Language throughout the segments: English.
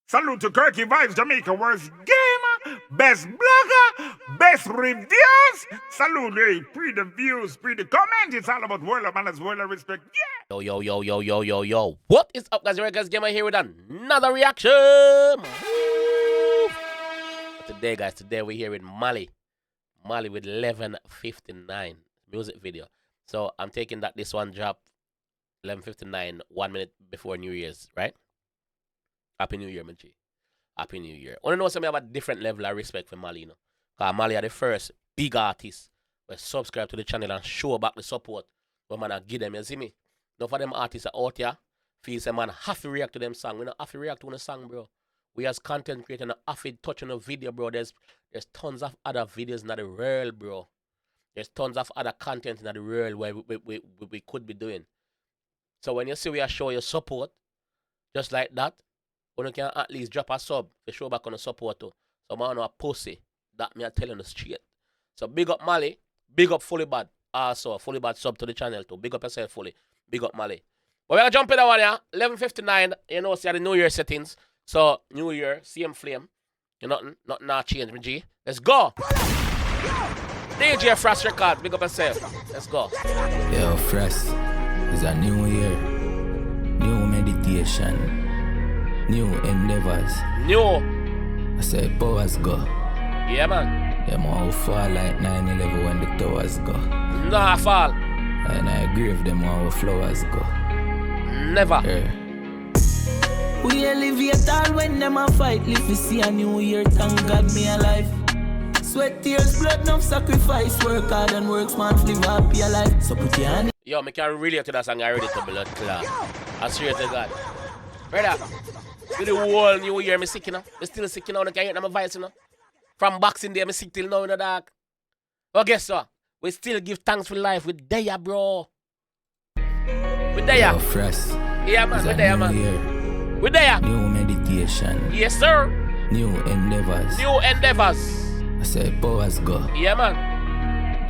Salute to 𝐑𝐂𝐓𝐈𝐎𝐍, Jamaica worst gamer, best blogger, best reviews. Salute, hey, pre the views, pre the comment. It's all about world of manners, world of respect. Yeah. Yo. What is up, guys? JAMAICA'S gamer here with another reaction. Today, guys, we're here with Malie. Malie with 11:59 music video. So I'm taking that this one dropped 11:59, 1 minute before New Year's, right? Happy New Year, man. Happy New Year. I want to know something about a different level of respect for Malie, you know? Because Malie are the first big artist who subscribe to the channel and show back the support when man give them, you see me? Now for them artists out here, feel say man have to react to them song. We don't have to react to the song, bro. We as content creator have to touch on a video, bro. There's tons of other videos in the world, bro. There's tons of other content in the world where we could be doing. So when you see we are showing your support, just like that, you can at least drop a sub to show back on the support too. So man, a pussy. That me are telling the straight. So big up Malie, big up Fully Bad. Also, Fully Bad sub to the channel too. Big up yourself, Fully. Big up Malie. But we're gonna jump in that one here. 11:59. You know, see the New Year settings. So New Year, same flame. You nothing not change, my G. Let's go. DJ Frost Record, big up yourself. Let's go. Yo, Frost, it's a new year, new meditation. New endeavors. New. I say powers go. Yeah, man. Yeah, man, fall like 9/11 when the towers go. Nah, fall. And I agree with them how flowers go. Never. Yeah. We elevate all when them a fight. Live to see a new year, thank God me alive. Sweat, tears, blood, enough sacrifice. Work hard and works, man, live happy alive. So put your hand. Yo, me can relate to that song already to blood clot. I swear to God. Brother. With the whole New Year, me sick, you know. Me still sick, you know. I can't hear my voice, you know. From Boxing Day, me sick till now in the dark. But guess what? We still give thanks for life. We there, bro. We there. Yo, Frost. Yeah, man. We there, man. Year. We there. New meditation. Yes, sir. New endeavors. New endeavors. I say powers go. Yeah, man.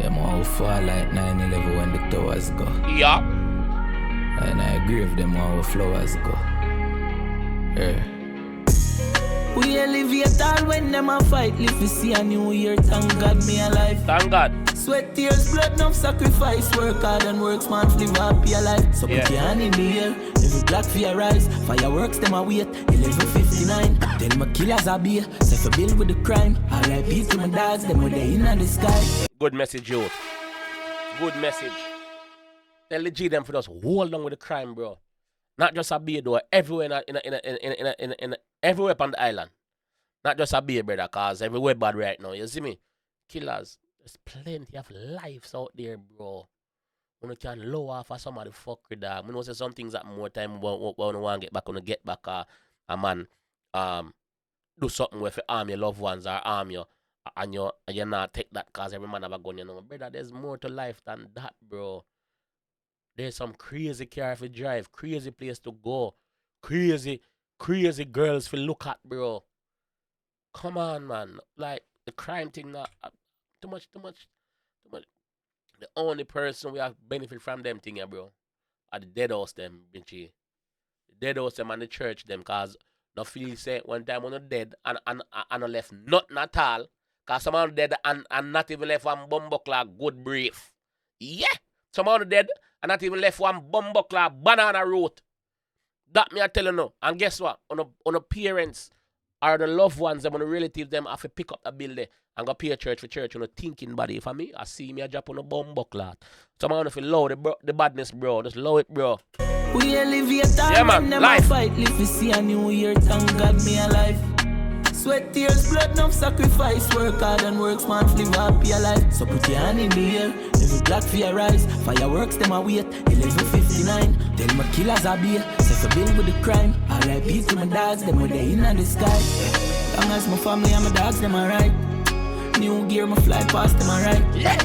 Yeah, man, fall like 9/11 when the towers go. Yeah. And I agree with them how flowers go. Yeah. We elevate all when them a fight. Live to see a new year, thank God me alive. Thank God. Sweat, tears, blood, enough sacrifice. Work hard and works, man, live happy alive. So put your hand in the air, every black fear rise. Fireworks, them a wait, 11:59. Tell my killers a be, say for bill with the crime. R.I.P. to my dogs, them were there in the sky. Good message, yo. Good message. Tell the G them for us hold on with the crime, bro. Not just a beer though, everywhere everywhere on the island. Not just a beer, brother, cause everywhere bad right now. You see me? Killers. There's plenty of lives out there, bro. When you can low off of somebody fuck with that. I know say some things that more time when you want to get back, when you get back a man do something with your arm your loved ones or arm you and you not take that cause every man have a gun, you know. Brother, there's more to life than that, bro. There's some crazy car if you drive, crazy place to go, crazy girls to look at, bro. Come on, man. Like, the crime thing, not too much. The only person we have benefit from them thing, yeah, bro, are the dead house them, bitchy. The dead house them and the church them, cause no feel say one time when you're dead and no left nothing at all, cause someone dead and not even left one bumbuckler good brief. Yeah, someone dead and not even left one bumbuckler banana root. That me I tell you no. And guess what? On the parents or the loved ones, them on the relatives, them have to pick up the bill there and go pay church for church. You know, thinking body for me. I see me a drop on a bumbuckler. Someone if you low the badness, bro. Just low it, bro. We elevate all when them a fight. Live to see a new year, thank God me alive. Sweat, tears, blood, enough sacrifice. Work hard and works, man, live happy alive. So put your hand in the air, every black fear rise. Fireworks, them a wait, 11:59. Tell my killers a be, say for bill with the crime. R.I.P. to my dogs, them were there in the sky. Long as my family and my dogs, them alright. New gear, my fly past them alright. Yeah.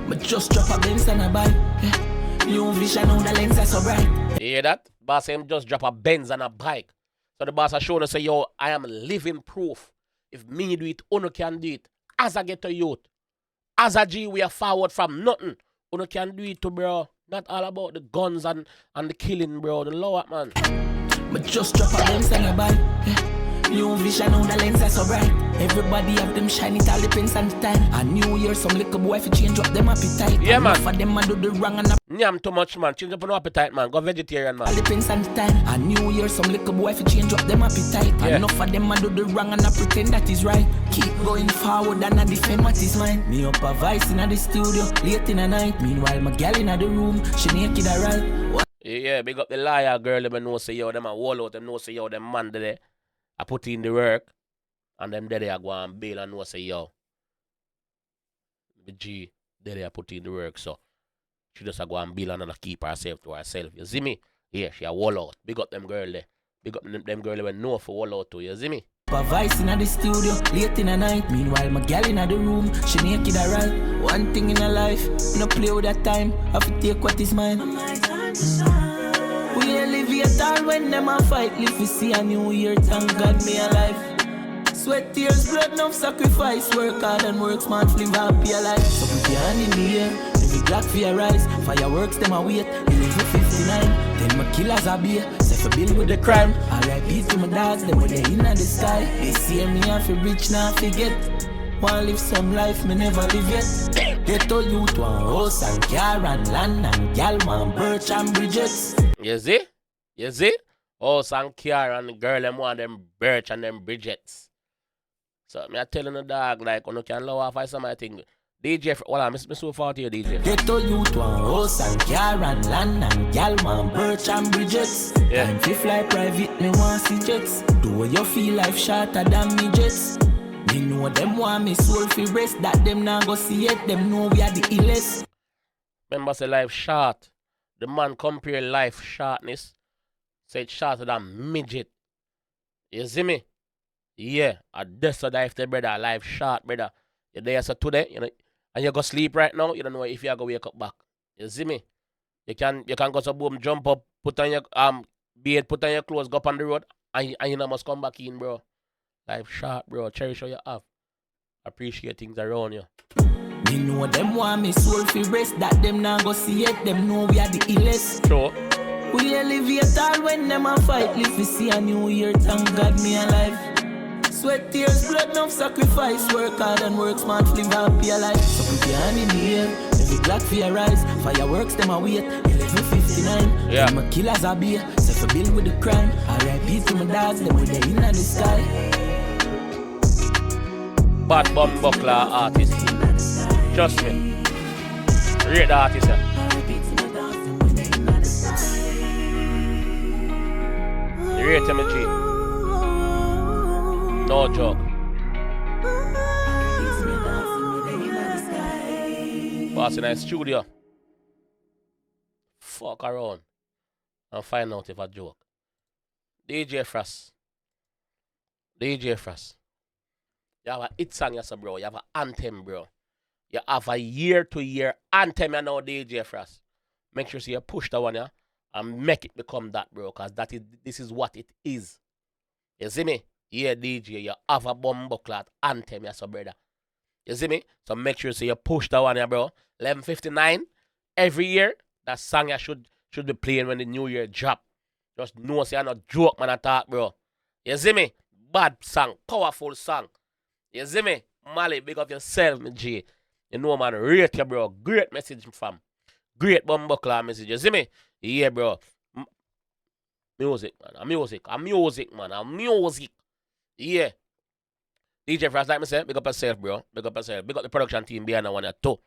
But just drop a Benz and a bike. Yeah. New vision on the lens, that's so bright. You hear that? Boss him just drop a Benz and a bike. So the boss has shown us, say, yo, I am living proof. If me do it, Uno can do it. As I get to youth. As a G, we are forward from nothing. Uno can do it too, bro. Not all about the guns and the killing, bro. The low up, man. But just drop a Benz and a bike. Yeah. New vision on the lens are so bright. Everybody have them shine, it all depends on the time. A new year, some little boy fi change up them appetite. Yeah, man. For them I do the wrong and Nyam too much, man. Change up no appetite, man. Go vegetarian, man. all depends on the time. A new year, some little boy fi change up them appetite. Yeah. Enough of them I do the wrong and I pretend that is right. Keep going forward and I defend what is mine. Me up a vice in the studio, late in the night. Meanwhile, my gal in the room, she naked alright. Yeah, big up the liar girl. Them know say yo, them a wall out. Them know say yo, them man there. I put in the work, and them there I go and bail and know say yo. The G there I put in the work, so she just a go and bail and keep herself to herself. You see me? Yeah, she a wall out. Big up them girl there. Big up them girl when know for wall out too. You see me? A vice in the studio, late in the night. Meanwhile, my gal in the room, she naked alright. One thing in her life, no play with that time. Have to take what is mine. We elevate all when them a fight. Live we see a new year, thank God me alive. Sweat, tears, blood, enough sacrifice. Work hard and work smart, live happy alive. So put your hand in the air, every black for your rise. Fireworks them a wait, 11:59. Then my killers are beer, set for bill with the crime. R.I.P. to my dogs, them with the in the sky. They see me off a rich now forget. Wanna live some life, me never live yet. Get all youth, one house and car and land and gal, one birch and bridges. You see? You see? House and car and the girl them want them birch and them bridgets. So me a telling the dog like when you can lower off some I think DJ well I'm so far to you DJ. Get all youth, one house and car and land and gal, one birch and bridges. Yeah. Time fi fly private, me want see jets. Do what you feel life shorter than me jets. Me know them want me soul fi rest. That them now go see it. Them know we are the illest. Remember say life short. The man compare life shortness. Say it's shorter than midget. You see me? Yeah. And that's what if the brother life short, brother. You're there so today, you know, and you go sleep right now, you don't know if you go wake up back. You see me? You can go to boom, jump up, put on your beard, put on your clothes, go up on the road, and you know must come back in, bro. Life short, bro. Cherish what you have. Appreciate things around you. Me know them want me soul fi rest. That them now go see it. Them know we are the illest. Sure. We elevate all when them a fight. Live we see a new year, thank God me alive. Sweat, tears, blood, enough sacrifice. Work hard and work smart, live happy alive. So put your hand in the air, every black for your rise. Fireworks them a wait, 11:59. Yeah. My killers are beer, set for bill with the crime. R.I.P. to my dogs, them with the in the sky. Bad bum buckler artist. Trust me. Rate the artist, yeah. Rate him, G. No joke. Boss in the studio. Fuck around and find out if I joke. DJ Frost. DJ Frost. You have a hit song, yes, bro. You have an anthem, bro. You have a year-to-year anthem, you know, DJ Frost. Make sure you push that one, yeah, and make it become that, bro, because this is what it is. You see me? Yeah, DJ, you have a bumbleclad anthem, yes, brother. You see me? So make sure you push that one, yeah, bro. 11:59 every year. That song you should be playing when the new year drop. Just know, say, I'm not joke, man, I talk, bro. You see me? Bad song, powerful song. You see me? Malie, big up yourself, me G. You know, man, rate you, bro. Great message, fam. Great bumbleclad message. You see me? Yeah, bro. Music, man. Music, man. Yeah. DJ Frost, like me say, big up yourself, bro. Big up yourself. Big up the production team behind that one too.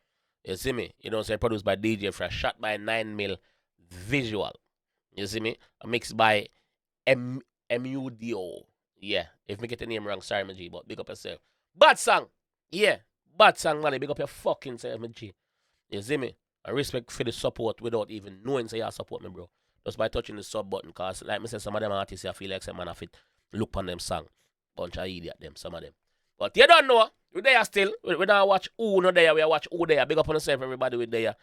You see me? You know, say produced by DJ Frost, shot by 9mm visual. You see me? Mixed by MUDO. Yeah. If me get the name wrong, sorry, my G, but big up yourself. Bad song. Yeah. Bad song, man. Big up your fucking self, my G. You see me? I respect for the support without even knowing say you support me, bro. Just by touching the sub button, cause like me say, some of them artists I feel like some man have it look on them song. Bunch of idiot them, some of them. But you don't know. We there still. We don't watch who no there. We watch who there. Big up on yourself, everybody with there.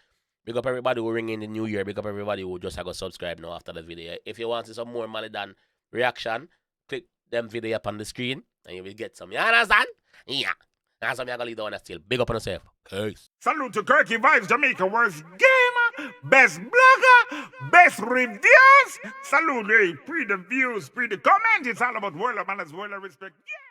Big up everybody who ring in the new year. Big up everybody who just go subscribe now after the video. If you want to see some more Malie than reaction, click them video up on the screen and you will get some. You understand? Yeah. That's what I'm going to leave down still. Big up on yourself. Peace. Salute to 𝐑𝐂𝐂𝐓𝐈𝐎𝐍, Jamaica worst gamer, best blogger, best reviews. Salute, hey, pre the views, pre the comment. It's all about world of manners, world of respect. Yeah.